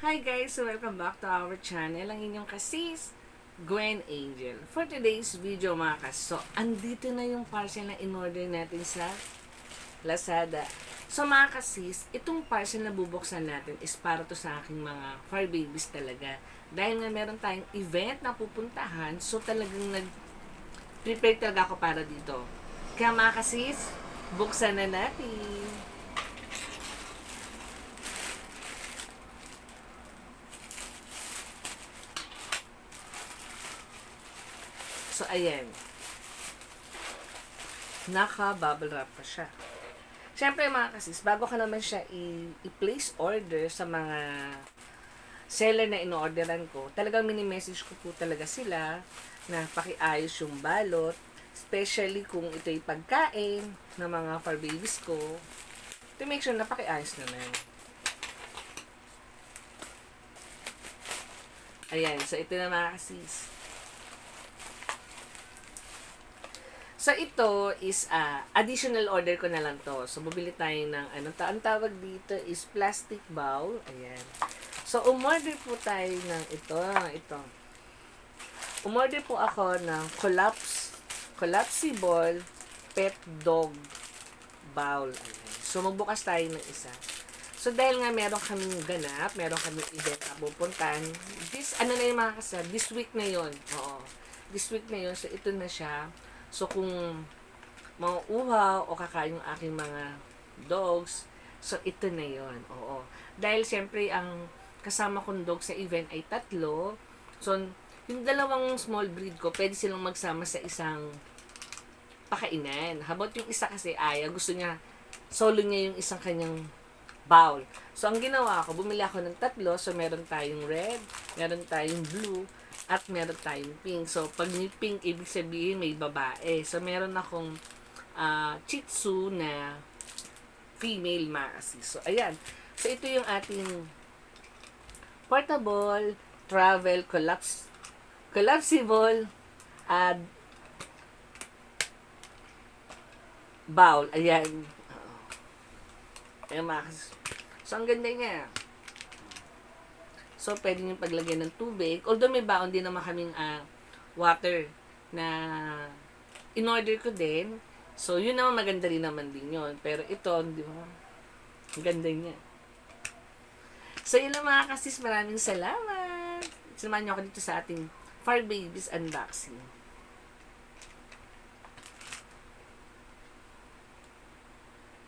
Hi guys! Welcome back to our channel. Ang inyong kasis, Gwen Angel. For today's video mga kas, so andito na yung parcel na in-order natin sa Lazada. So mga kasis, itong parcel na bubuksan natin is para to sa aking mga fur babies talaga. Dahil nga meron tayong event na pupuntahan, so talagang nag-prepare talaga ako para dito. Kaya mga kasis, buksan na natin. So, ayan. Naka-bubble wrap pa siya. Siyempre mga kasis, bago ka naman siya i-place order sa mga seller na in-orderan ko, talagang mini-message ko po talaga sila na pakiayos yung balot, especially kung ito'y pagkain ng mga fur babies ko, to make sure na pakiayos naman. Ayan, so ito na mga kasis. So, ito is additional order ko na lang to. So, bubili tayo ng, ang tawag dito is plastic bowl. Ayan. So, umorder po tayo ng ito. Umorder po ako ng collapsible pet dog bowl. Ayan. So, magbukas tayo ng isa. So, dahil nga meron kaming ganap, meron kaming event na pupuntahan, this week na yon. Oo. This week na yon. So, ito na siya. So, kung mauuhaw o kakain yung aking mga dogs, so, ito na yon. Oo. Dahil, siyempre, ang kasama kong dog sa event ay 3. So, yung 2 small breed ko, pwede silang magsama sa isang pakainan. Habang yung isa kasi gusto niya, solo niya yung isang kanyang bowl. So, ang ginawa ko, bumili ako ng 3. So, meron tayong red, meron tayong blue, at meron tayong pink. So, pag may pink, ibig sabihin may babae. So, meron akong Shih Tzu na female masi. So, ayan. So, ito yung ating portable travel collapsible bowl. Ayan. Ayan mga kasi. So, ang ganda niya. So, pwede nyo paglagyan ng tubig. Although may baon din naman kaming water na in-order ko din. So, yun naman maganda rin naman din yun. Pero ito, di ba? Ang ganda niya. So, yun lang mga kasis. Maraming salamat. Samahan nyo ako dito sa ating Fur Babies unboxing.